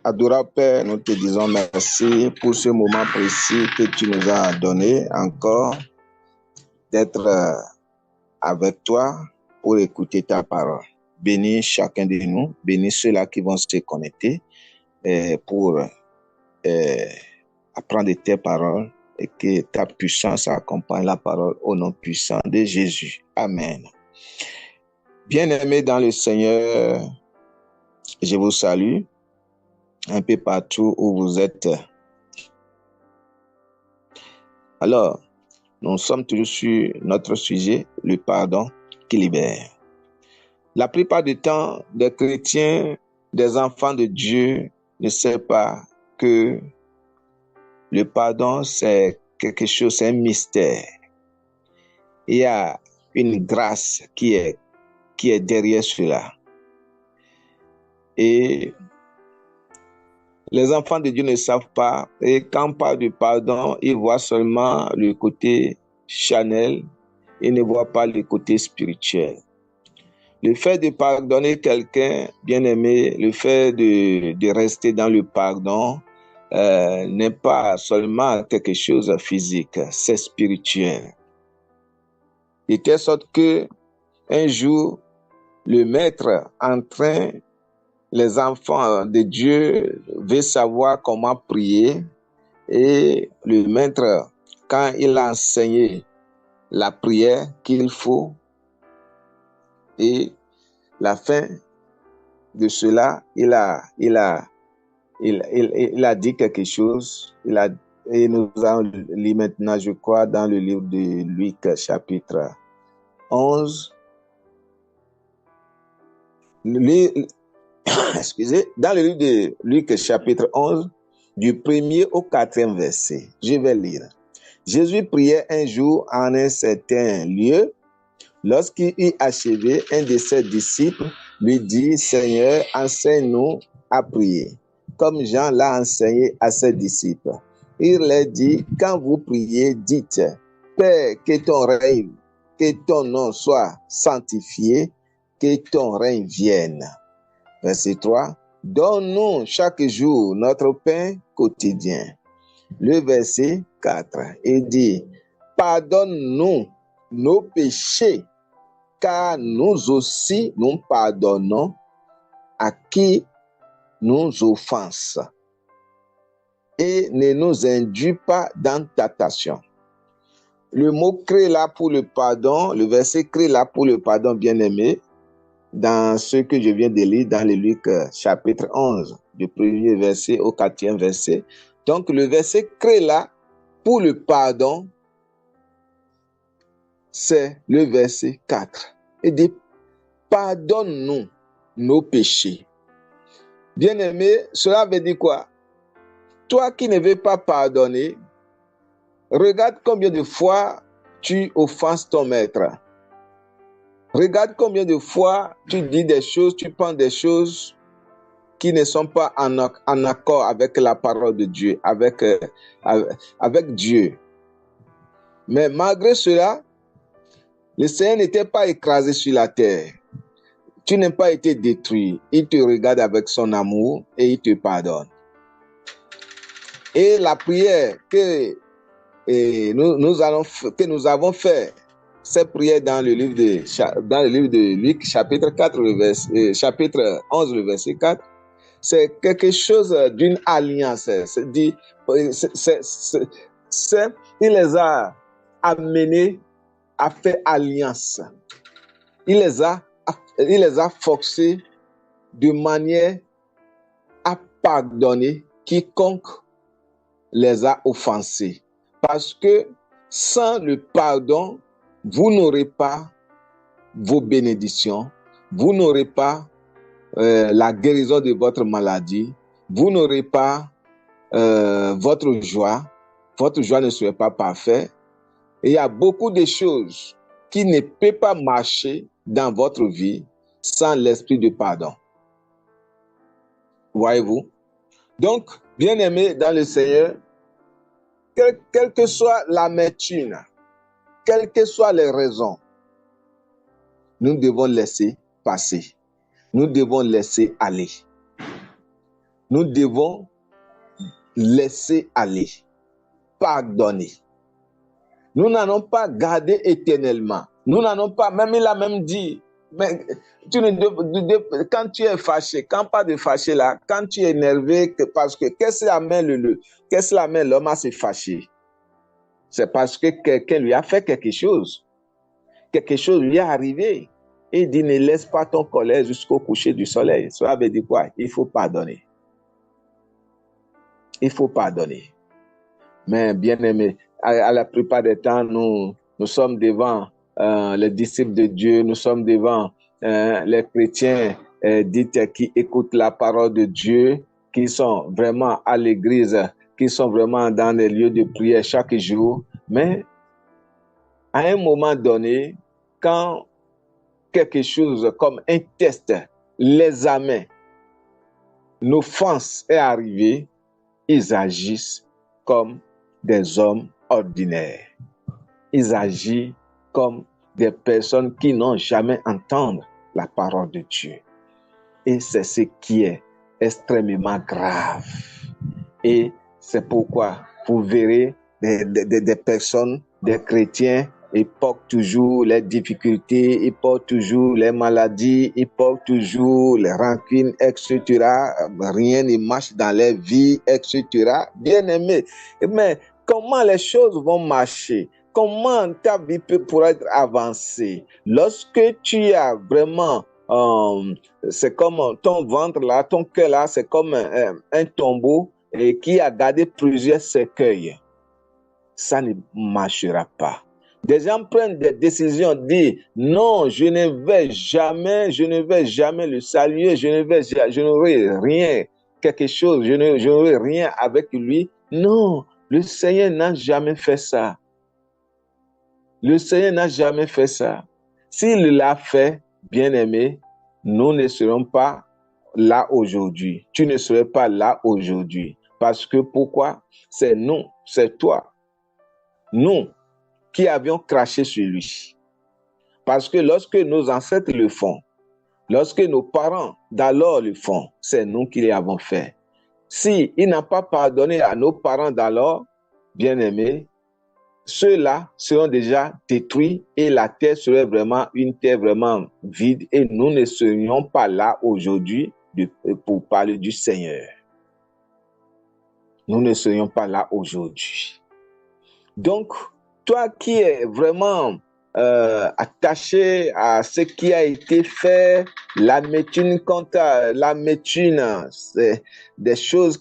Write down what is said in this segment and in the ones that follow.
Adorable Père, nous te disons merci pour ce moment précis que tu nous as donné encore d'être avec toi pour écouter ta parole. Bénis chacun de nous, bénis ceux-là qui vont se connecter pour apprendre tes paroles et que ta puissance accompagne la parole au nom puissant de Jésus. Amen. Bien-aimés dans le Seigneur, je vous salue un peu partout où vous êtes. Alors, nous sommes toujours sur notre sujet, le pardon qui libère. La plupart du temps, des chrétiens, des enfants de Dieu ne savent pas que le pardon, c'est quelque chose, c'est un mystère. Il y a une grâce qui est derrière cela. Et les enfants de Dieu ne savent pas. Et quand on parle du pardon, ils voient seulement le côté charnel. Ils ne voient pas le côté spirituel. Le fait de pardonner quelqu'un, bien aimé, le fait de rester dans le pardon n'est pas seulement quelque chose de physique, c'est spirituel. De telle sorte que un jour, le maître entraîne les enfants de Dieu veut savoir comment prier et le maître, quand il a enseigné la prière qu'il faut et la fin de cela, il a dit quelque chose. Et nous allons lire maintenant, je crois, dans le livre de Luc, chapitre 11. Dans le livre de Luc, chapitre 11, du 1er au 4e verset. Je vais lire. Jésus priait un jour en un certain lieu. Lorsqu'il eut achevé, un de ses disciples lui dit, « Seigneur, enseigne-nous à prier, comme Jean l'a enseigné à ses disciples. » Il leur dit, « Quand vous priez, dites, Père, que ton règne, que ton nom soit sanctifié, que ton règne vienne. » Verset 3. « Donne-nous chaque jour notre pain quotidien. » Le verset 4, il dit, « Pardonne-nous nos péchés, car nous aussi nous pardonnons à qui nous offense. Et ne nous induis pas dans tentation. » Le mot clé là pour le pardon, le verset clé là pour le pardon, bien aimé, dans ce que je viens de lire dans le Luc chapitre 11, du 1er verset au 4e verset. Donc le verset clé là pour le pardon, c'est le verset 4. Il dit, pardonne-nous nos péchés. Bien-aimé, cela veut dire quoi? Toi qui ne veux pas pardonner, regarde combien de fois tu offenses ton maître. Regarde combien de fois tu dis des choses, tu penses des choses qui ne sont pas en accord avec la parole de Dieu, avec Dieu. Mais malgré cela, le Seigneur n'était pas écrasé sur la terre. Tu n'as pas été détruit. Il te regarde avec son amour et il te pardonne. Et la prière que nous avons fait, cette prière dans le livre de Luc, chapitre 4, chapitre 11, le verset 4, c'est quelque chose d'une alliance. Il les a amenés à faire alliance. Il les a forcés de manière à pardonner quiconque les a offensés. Parce que sans le pardon, vous n'aurez pas vos bénédictions, vous n'aurez pas la guérison de votre maladie, vous n'aurez pas votre joie ne sera pas parfaite. Et il y a beaucoup de choses qui ne peuvent pas marcher dans votre vie sans l'esprit de pardon. Voyez-vous? Donc, bien-aimés dans le Seigneur, quelle que soit l'amertume, quelles que soient les raisons, nous devons laisser passer. Nous devons laisser aller. Nous devons laisser aller, pardonner. Nous n'allons pas garder éternellement. Nous n'allons pas, même il a même dit, mais quand tu es fâché, quand pas de fâché là, quand tu es énervé, parce que qu'est-ce qui amène l'homme à se fâcher? C'est parce que quelqu'un lui a fait quelque chose. Quelque chose lui est arrivé. Et il dit, ne laisse pas ton colère jusqu'au coucher du soleil. Cela veut dire quoi? Il faut pardonner. Il faut pardonner. Mais bien aimé, à la plupart des temps, nous sommes devant les disciples de Dieu, nous sommes devant les chrétiens dites qui écoutent la parole de Dieu, qui sont vraiment à l'église, qui sont vraiment dans les lieux de prière chaque jour. Mais à un moment donné, quand quelque chose comme un test, l'examen, une offense est arrivée, ils agissent comme des hommes ordinaires. Ils agissent comme des personnes qui n'ont jamais entendu la parole de Dieu. Et c'est ce qui est extrêmement grave. Et c'est pourquoi vous verrez des personnes, des chrétiens, ils portent toujours les difficultés, ils portent toujours les maladies, ils portent toujours les rancunes, etc. Rien ne marche dans leur vie, etc. Bien aimé, mais comment les choses vont marcher? Comment ta vie pourra être avancée? Lorsque tu as vraiment, c'est comme ton ventre là, ton cœur là, c'est comme un tombeau et qui a gardé plusieurs cercueils. Ça ne marchera pas. Des gens prennent des décisions, disent non, je ne vais jamais le saluer, je n'aurai rien, quelque chose, je n'aurai rien avec lui. Non, le Seigneur n'a jamais fait ça. Le Seigneur n'a jamais fait ça. S'il l'a fait, bien-aimé, nous ne serons pas là aujourd'hui. Tu ne serais pas là aujourd'hui. Parce que pourquoi? C'est nous, c'est toi, nous qui avions craché sur lui. Parce que lorsque nos ancêtres le font, lorsque nos parents d'alors le font, c'est nous qui l'avons fait. Si il n'a pas pardonné à nos parents d'alors, bien-aimés, ceux-là seront déjà détruits et la terre serait vraiment une terre vraiment vide et nous ne serions pas là aujourd'hui pour parler du Seigneur. Nous ne serions pas là aujourd'hui. Donc, toi qui es vraiment attaché à ce qui a été fait, l'amertume, c'est des choses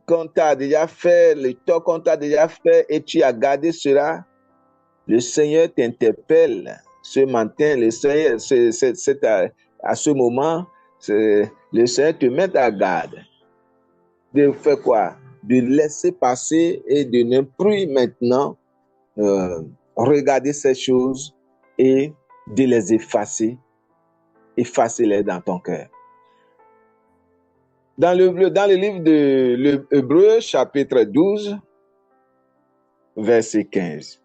qu'on t'a déjà fait, le tort qu'on t'a déjà fait et tu as gardé cela, le Seigneur t'interpelle ce matin, le Seigneur, à ce moment, le Seigneur te met à garde. De faire quoi? De laisser passer et de ne plus maintenant regarder ces choses et de les effacer. Effacer-les dans ton cœur. Dans le livre de l'Hébreu, chapitre 12, verset 15.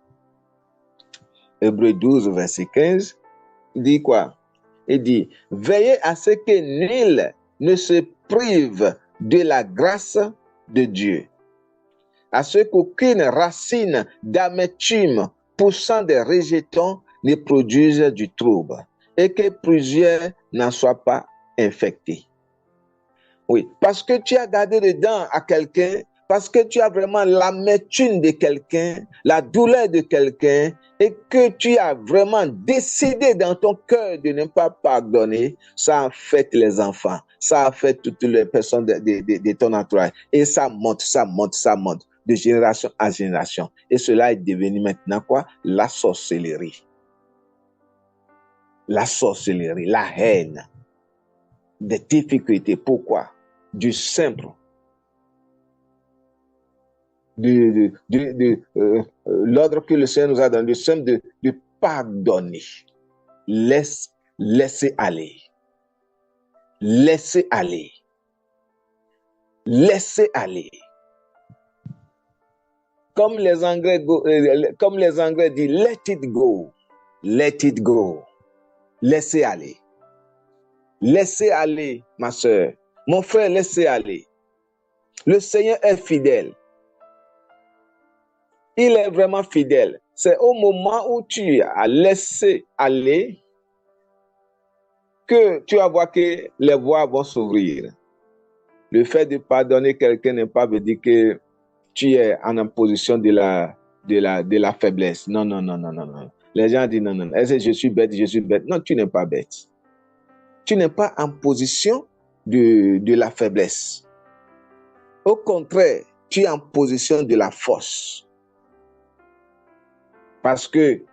Hébreu 12, verset 15, il dit quoi? Il dit, veillez à ce que nul ne se prive de la grâce de Dieu, à ce qu'aucune racine d'amertume poussant des rejetons ne produise du trouble et que plusieurs n'en soient pas infectés. Oui, parce que tu as gardé dedans à quelqu'un, parce que tu as vraiment l'amertume de quelqu'un, la douleur de quelqu'un, et que tu as vraiment décidé dans ton cœur de ne pas pardonner, ça affecte les enfants, ça affecte toutes les personnes de ton entourage. Et ça monte de génération à génération. Et cela est devenu maintenant quoi? La sorcellerie. La sorcellerie, la haine, des difficultés. Pourquoi? Du simple. L'ordre que le Seigneur nous a donné, du simple de pardonner. Laissez aller. Laissez aller. Laissez aller. Comme les Anglais disent, let it go. Let it go. Laissez aller. Laissez aller, ma soeur. Mon frère, laissez aller. Le Seigneur est fidèle. Il est vraiment fidèle. C'est au moment où tu as laissé aller que tu vas voir que les voies vont s'ouvrir. Le fait de pardonner quelqu'un n'est pas veut dire que tu es en position de la faiblesse. Non, non, non, non, non, non. Les gens disent non, non. Est-ce que je suis bête, je suis bête? Non, tu n'es pas bête. Tu n'es pas en position de la faiblesse. Au contraire, tu es en position de la force. Parce que,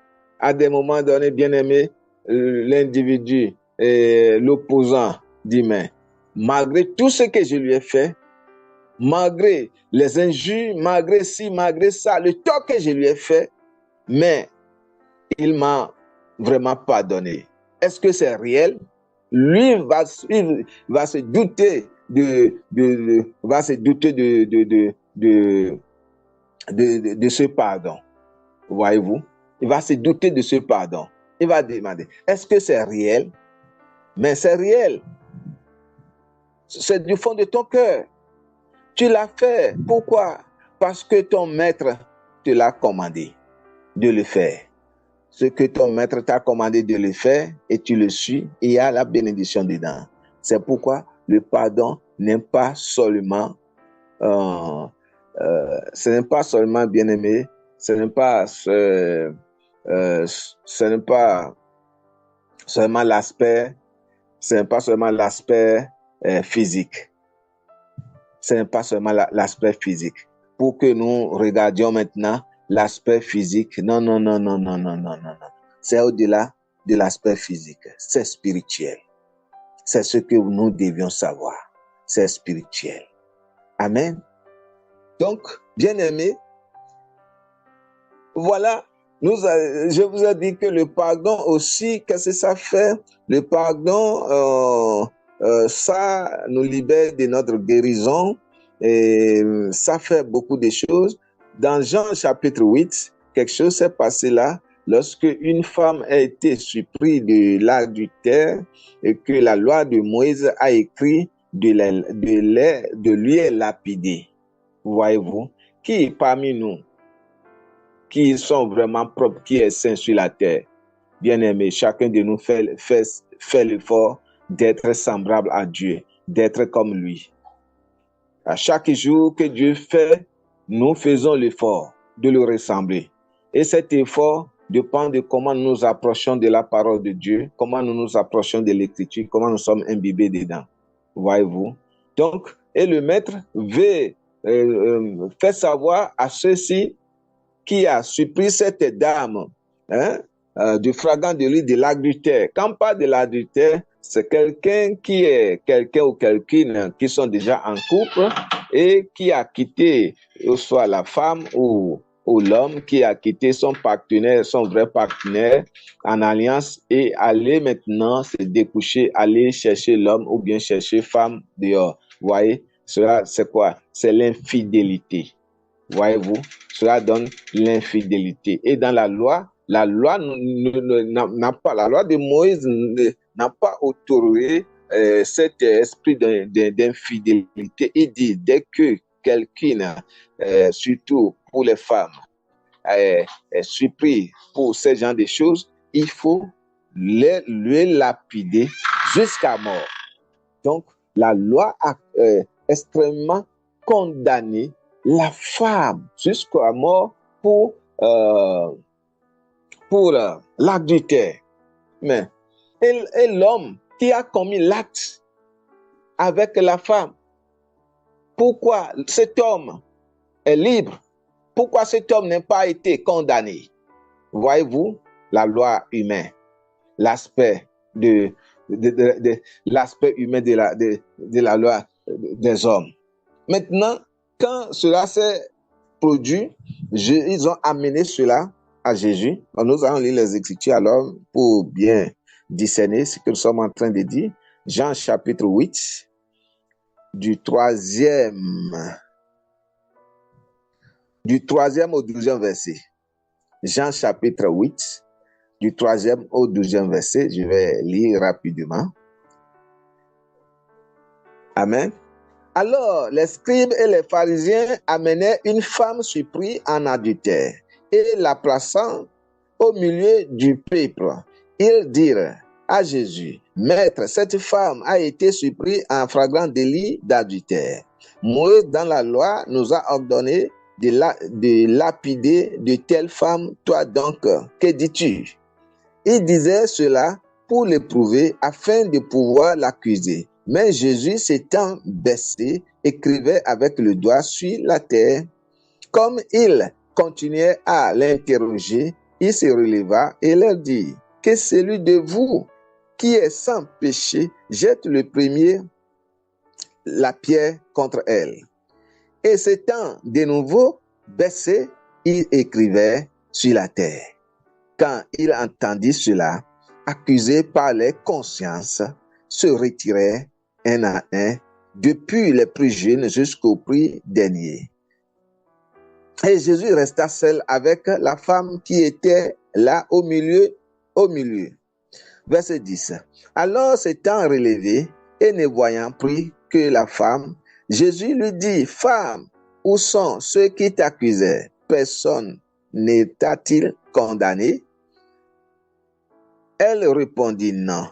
à des moments donnés, bien aimé, l'individu, l'opposant dit, mais malgré tout ce que je lui ai fait, malgré les injures, malgré ci, malgré ça, le tort que je lui ai fait, mais il m'a vraiment pardonné. Est-ce que c'est réel? Lui il va se douter de ce pardon. Voyez-vous? Il va se douter de ce pardon. Il va demander, est-ce que c'est réel? Mais c'est réel. C'est du fond de ton cœur. Tu l'as fait. Pourquoi? Parce que ton maître te l'a commandé de le faire. Ce que ton maître t'a commandé de le faire et tu le suis, il y a la bénédiction dedans. C'est pourquoi le pardon n'est pas seulement, ce n'est pas seulement bien aimé, ce n'est pas seulement l'aspect, ce n'est pas seulement l'aspect physique. Ce n'est pas seulement l'aspect physique. Pour que nous regardions maintenant l'aspect physique, non, non, non, non, non, non, non, non, non. C'est au-delà de l'aspect physique. C'est spirituel. C'est ce que nous devions savoir. C'est spirituel. Amen. Donc, bien-aimés, voilà, je vous ai dit que le pardon aussi, qu'est-ce que ça fait? Le pardon, ça nous libère de notre guérison et ça fait beaucoup de choses. Dans Jean chapitre 8, quelque chose s'est passé là lorsque une femme a été surprise de l'adultère et que la loi de Moïse a écrit de lui lapider. Voyez-vous, qui parmi nous qui sont vraiment propres, qui est saint sur la terre. Bien-aimé, chacun de nous fait l'effort d'être semblable à Dieu, d'être comme lui. À chaque jour que Dieu fait, nous faisons l'effort de le ressembler. Et cet effort dépend de comment nous nous approchons de la parole de Dieu, comment nous nous approchons de l'écriture, comment nous sommes imbibés dedans. Voyez-vous? Donc, et le maître veut faire savoir à ceux-ci qui a surpris cette dame du fragment de l'huile de l'adultère. Quand on parle de l'adultère, c'est quelqu'un qui est quelqu'un ou quelqu'une qui sont déjà en couple et qui a quitté soit la femme ou l'homme qui a quitté son partenaire, son vrai partenaire en alliance et aller maintenant se découcher, aller chercher l'homme ou bien chercher femme dehors. Vous voyez, cela c'est quoi? C'est l'infidélité. Voyez-vous, cela donne l'infidélité. Et dans la loi n'a pas, la loi de Moïse n'a pas autorisé cet esprit d'infidélité. Il dit, dès que quelqu'un, surtout pour les femmes, est surpris pour ce genre de choses, il faut lui lapider jusqu'à mort. Donc, la loi a extrêmement condamné la femme jusqu'à mort pour l'adultère. Mais et l'homme qui a commis l'acte avec la femme, pourquoi cet homme est libre? Pourquoi cet homme n'a pas été condamné? Voyez-vous, la loi humaine, l'aspect l'aspect humain de la loi des hommes. Maintenant, quand cela s'est produit, ils ont amené cela à Jésus. Nous allons lire les Écritures alors pour bien discerner ce que nous sommes en train de dire. Jean chapitre 8, du 3e au 12e verset. Jean chapitre 8, du 3e au 12e verset. Je vais lire rapidement. Amen. Alors, les scribes et les pharisiens amenaient une femme surprise en adultère et la plaçant au milieu du peuple. Ils dirent à Jésus, Maître, cette femme a été surprise en flagrant délit d'adultère. Moïse, dans la loi, nous a ordonné de lapider de telles femmes. Toi donc, que dis-tu? Il disait cela pour l'éprouver afin de pouvoir l'accuser. Mais Jésus, s'étant baissé, écrivait avec le doigt sur la terre. Comme il continuait à l'interroger, il se releva et leur dit, que celui de vous qui est sans péché jette le premier la pierre contre elle. Et s'étant de nouveau baissé, il écrivait sur la terre. Quand il entendit cela, accusés par les consciences, se retiraient un à un, depuis les plus jeunes jusqu'aux plus derniers. Et Jésus resta seul avec la femme qui était là au milieu. Verset 10. Alors s'étant relevé et ne voyant plus que la femme, Jésus lui dit, Femme, où sont ceux qui t'accusaient? Personne ne t'a-t-il condamné? Elle répondit, Non,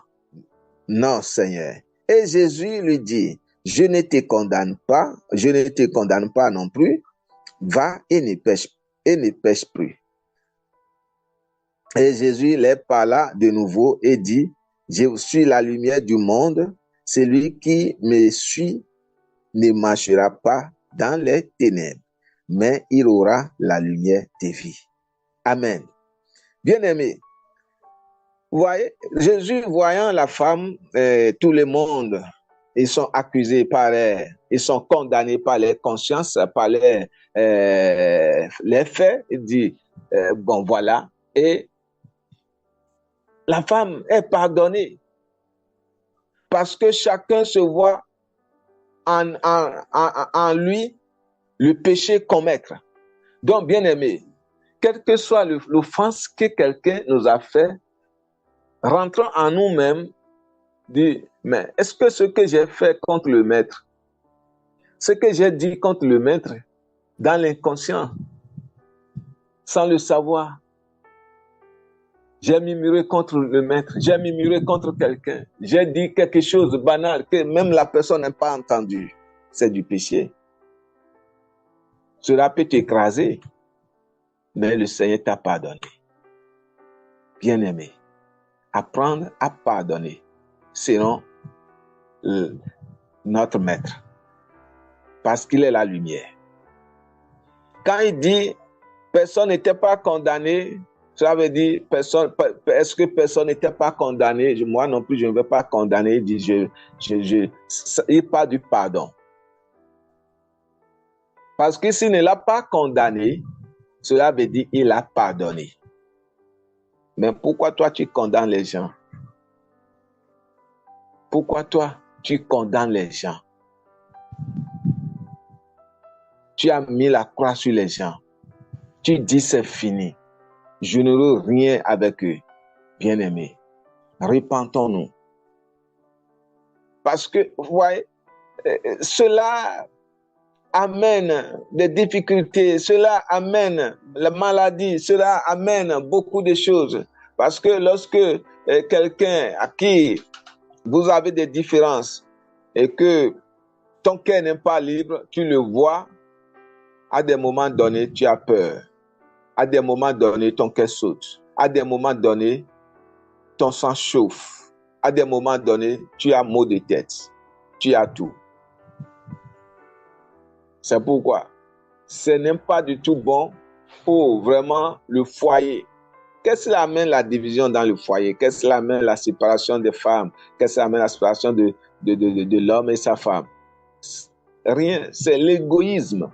non, Seigneur. Et Jésus lui dit, je ne te condamne pas non plus. Va et ne pêche plus. Et Jésus leur parla de nouveau et dit, je suis la lumière du monde. Celui qui me suit ne marchera pas dans les ténèbres, mais il aura la lumière de vie. Amen. Bien-aimés, vous voyez, Jésus voyant la femme, tout le monde, ils sont accusés par elle, ils sont condamnés par les consciences, par les faits. Il dit, bon voilà, et la femme est pardonnée parce que chacun se voit en lui le péché commettre. Donc, bien aimé, quelle que soit l'offense que quelqu'un nous a fait, rentrons en nous-mêmes, dit, mais est-ce que ce que j'ai fait contre le maître, ce que j'ai dit contre le maître, dans l'inconscient, sans le savoir, j'ai murmuré contre le maître, j'ai murmuré contre quelqu'un, j'ai dit quelque chose de banal que même la personne n'a pas entendu, c'est du péché. Cela peut t'écraser, mais le Seigneur t'a pardonné. Bien-aimé, apprendre à pardonner selon notre maître, parce qu'il est la lumière. Quand il dit personne n'était pas condamné, cela veut dire est-ce que personne n'était pas condamné? Moi non plus, je ne vais pas condamner. Il dit, il parle du pardon. Parce que s'il ne l'a pas condamné, cela veut dire qu'il a pardonné. Mais pourquoi toi tu condamnes les gens? Pourquoi toi tu condamnes les gens? Tu as mis la croix sur les gens. Tu dis c'est fini. Je ne veux rien avec eux. Bien-aimés, repentons-nous. Parce que, vous voyez, cela amène des difficultés, cela amène la maladie, cela amène beaucoup de choses. Parce que lorsque quelqu'un à qui vous avez des différences et que ton cœur n'est pas libre, tu le vois, à des moments donnés, tu as peur. À des moments donnés, ton cœur saute. À des moments donnés, ton sang chauffe. À des moments donnés, tu as maux de tête. Tu as tout. C'est pourquoi ce n'est pas du tout bon pour vraiment le foyer. Qu'est-ce qui amène la division dans le foyer? Qu'est-ce qui amène la séparation des femmes? Qu'est-ce qui amène la séparation de l'homme et sa femme? Rien, c'est l'égoïsme.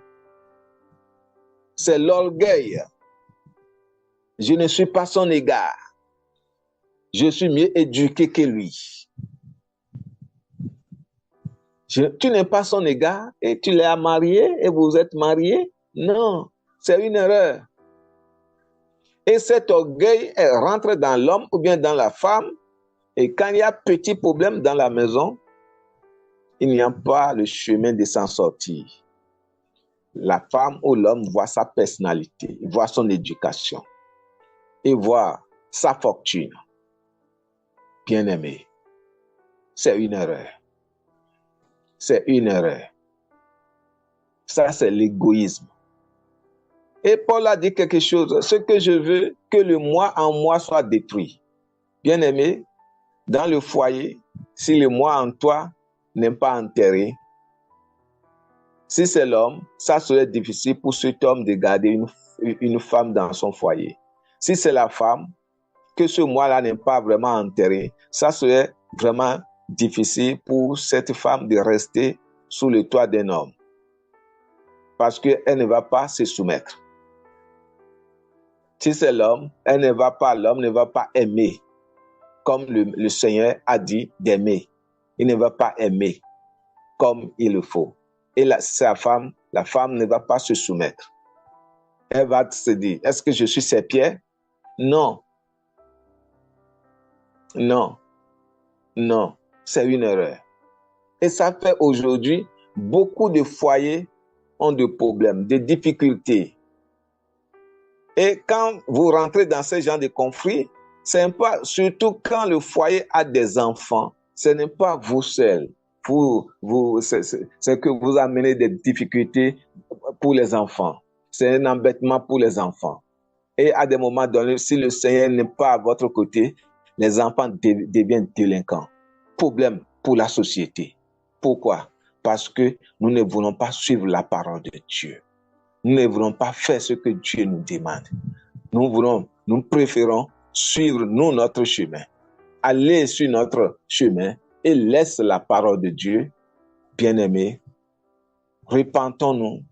C'est l'orgueil. Je ne suis pas son égard. Je suis mieux éduqué que lui. Tu n'es pas son égard et tu l'as marié et vous êtes mariés? Non, c'est une erreur. Et cet orgueil rentre dans l'homme ou bien dans la femme. Et quand il y a petit problème dans la maison, il n'y a pas le chemin de s'en sortir. La femme ou l'homme voit sa personnalité, voit son éducation, et voit sa fortune. Bien-aimé, c'est une erreur. C'est une erreur. Ça, c'est l'égoïsme. Et Paul a dit quelque chose. Ce que je veux, que le moi en moi soit détruit. Bien-aimé, dans le foyer, si le moi en toi n'est pas enterré, si c'est l'homme, ça serait difficile pour cet homme de garder une femme dans son foyer. Si c'est la femme, que ce moi-là n'est pas vraiment enterré, ça serait vraiment difficile pour cette femme de rester sous le toit d'un homme. Parce qu'elle ne va pas se soumettre. Si c'est l'homme, l'homme ne va pas aimer, comme le Seigneur a dit d'aimer. Il ne va pas aimer comme il le faut. Et la femme ne va pas se soumettre. Elle va se dire, est-ce que je suis ses pieds? Non. Non. Non. C'est une erreur. Et ça fait aujourd'hui, beaucoup de foyers ont des problèmes, des difficultés. Et quand vous rentrez dans ce genre de conflit, c'est pas, surtout quand le foyer a des enfants, ce n'est pas vous seul. C'est que vous amenez des difficultés pour les enfants. C'est un embêtement pour les enfants. Et à des moments donnés, si le Seigneur n'est pas à votre côté, les enfants deviennent délinquants. Problème pour la société. Pourquoi? Parce que nous ne voulons pas suivre la parole de Dieu. Nous ne voulons pas faire ce que Dieu nous demande. Nous préférons suivre notre chemin. Aller sur notre chemin et laisse la parole de Dieu. Bien-aimés, repentons-nous.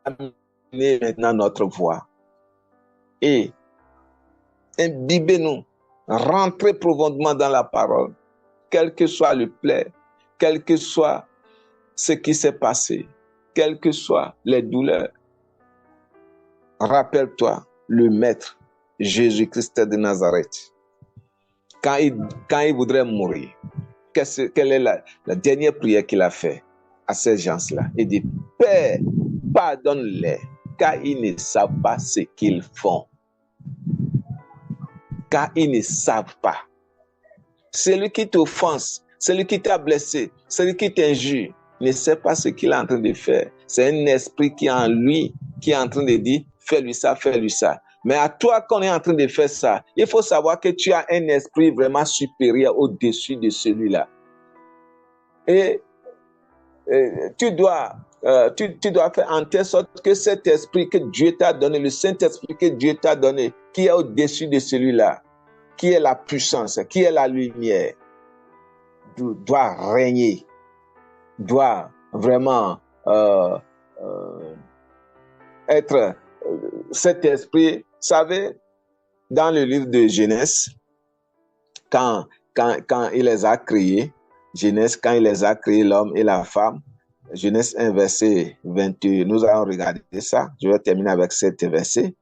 Amenez maintenant notre voie. Et imbibez-nous. Rentrez profondément dans la parole. Quel que soit le plaid, quel que soit ce qui s'est passé, quelles que soient les douleurs. Rappelle-toi, le Maître, Jésus-Christ de Nazareth, quand il voudrait mourir, quelle est la dernière prière qu'il a faite à ces gens-là? Il dit, Père, pardonne-les, car ils ne savent pas ce qu'ils font. Car ils ne savent pas. Celui qui t'offense, celui qui t'a blessé, celui qui t'injure, ne sait pas ce qu'il est en train de faire. C'est un esprit qui est en lui, qui est en train de dire, fais-lui ça, fais-lui ça. Mais à toi qu'on est en train de faire ça, il faut savoir que tu as un esprit vraiment supérieur au-dessus de celui-là. Et tu dois faire en telle sorte que cet esprit que Dieu t'a donné, le Saint-Esprit que Dieu t'a donné, qui est au-dessus de celui-là, qui est la puissance, qui est la lumière, doit régner, doit vraiment être cet esprit. Vous savez, dans le livre de Genèse, quand il les a créés, Genèse, quand il les a créés, l'homme et la femme, Genèse 1, verset 21, nous allons regarder ça. Je vais terminer avec cet verset.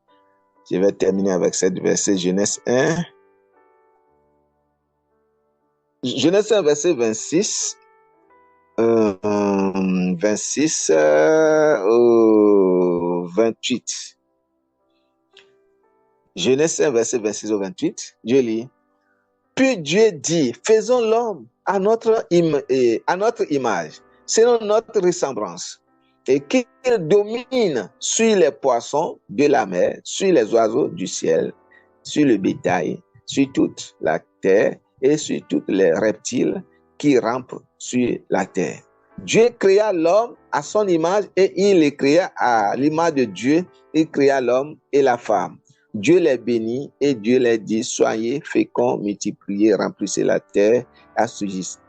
Genèse 1. Genèse 1, verset 26. 26 au 28. Genèse 1, verset 26 au 28. Je lis. Puis Dieu dit, faisons l'homme à notre image, selon notre ressemblance, et qu'il domine sur les poissons de la mer, sur les oiseaux du ciel, sur le bétail, sur toute la terre et sur tous les reptiles qui rampent sur la terre. Dieu créa l'homme à son image et il les créa à l'image de Dieu. Il créa l'homme et la femme. Dieu les bénit et Dieu les dit, soyez féconds, multipliez, remplissez la terre,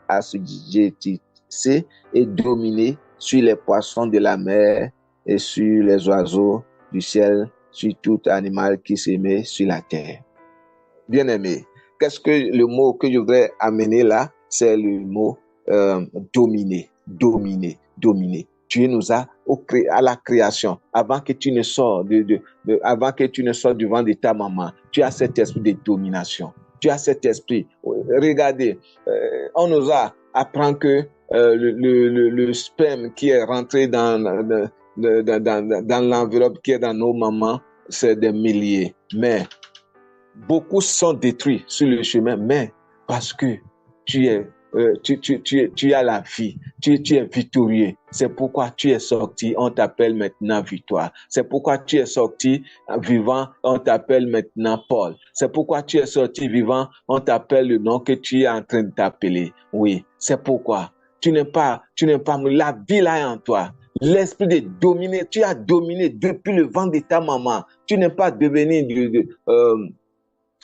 assujettissez et dominez sur les poissons de la mer et sur les oiseaux du ciel, sur tout animal qui se met sur la terre. Bien-aimé, qu'est-ce que le mot que je voudrais amener là? C'est le mot dominer. Dieu nous a à la création, avant que tu ne sors avant que tu ne sors du ventre de ta maman, tu as cet esprit de domination. Tu as cet esprit. Regardez, on nous a appris que le sperme qui est rentré dans l'enveloppe qui est dans nos mamans, c'est des milliers. Mais beaucoup sont détruits sur le chemin, mais parce que tu as la vie, tu es victorieux. C'est pourquoi tu es sorti, on t'appelle maintenant Victoire. C'est pourquoi tu es sorti vivant, on t'appelle maintenant Paul. C'est pourquoi tu es sorti vivant, on t'appelle le nom que tu es en train de t'appeler. Oui, c'est pourquoi tu n'es pas, la vie là est en toi. L'esprit de dominer, tu as dominé depuis le ventre de ta maman. Tu n'es pas devenu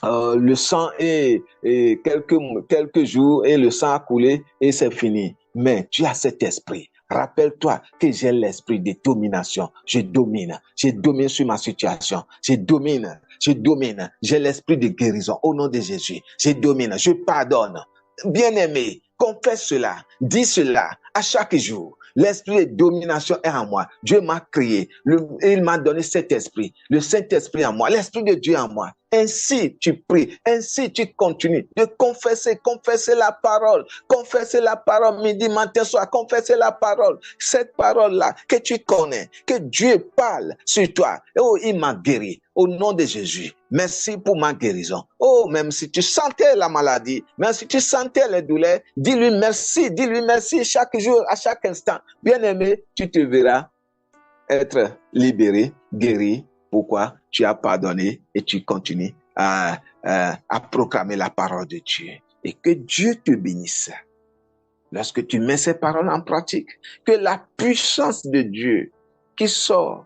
le sang est quelques jours et le sang a coulé et c'est fini. Mais tu as cet esprit. Rappelle-toi que j'ai l'esprit de domination. Je domine sur ma situation. Je domine. J'ai l'esprit de guérison au nom de Jésus. Je domine, je pardonne. Bien-aimé, confesse cela, dis cela à chaque jour. L'esprit de domination est en moi. Dieu m'a créé. Il m'a donné cet esprit. Le Saint-Esprit en moi. L'Esprit de Dieu en moi. Ainsi, tu pries. Ainsi, tu continues de confesser la parole. Confesser la parole midi, matin, soir. Confesser la parole. Cette parole-là que tu connais, que Dieu parle sur toi. Oh, il m'a guéri. Au nom de Jésus. Merci pour ma guérison. Oh, même si tu sentais la maladie, même si tu sentais les douleurs, dis-lui merci chaque jour, à chaque instant. Bien-aimé, tu te verras être libéré, guéri. Pourquoi? Tu as pardonné et tu continues à proclamer la parole de Dieu. Et que Dieu te bénisse. Lorsque tu mets ces paroles en pratique, que la puissance de Dieu qui sort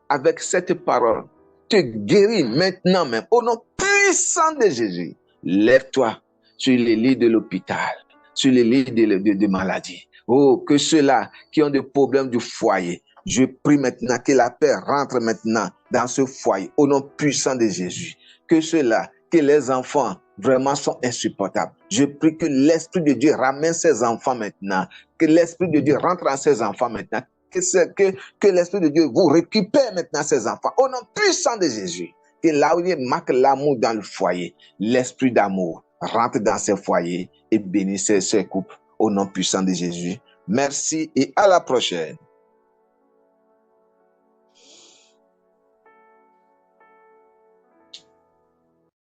avec cette parole te guérit maintenant même. Au nom puissant de Jésus, lève-toi sur les lits de l'hôpital, sur les lits de maladie. Oh, que ceux-là qui ont des problèmes du foyer, je prie maintenant que la paix rentre maintenant dans ce foyer, au nom puissant de Jésus. Que ceux-là, que les enfants vraiment sont insupportables. Je prie que l'Esprit de Dieu ramène ces enfants maintenant, que l'Esprit de Dieu rentre en ces enfants maintenant, que l'Esprit de Dieu vous récupère maintenant ces enfants, au nom puissant de Jésus. Que là où il marque l'amour dans le foyer, l'Esprit d'amour rentre dans ces foyers et bénisse ces couples, au nom puissant de Jésus. Merci et à la prochaine.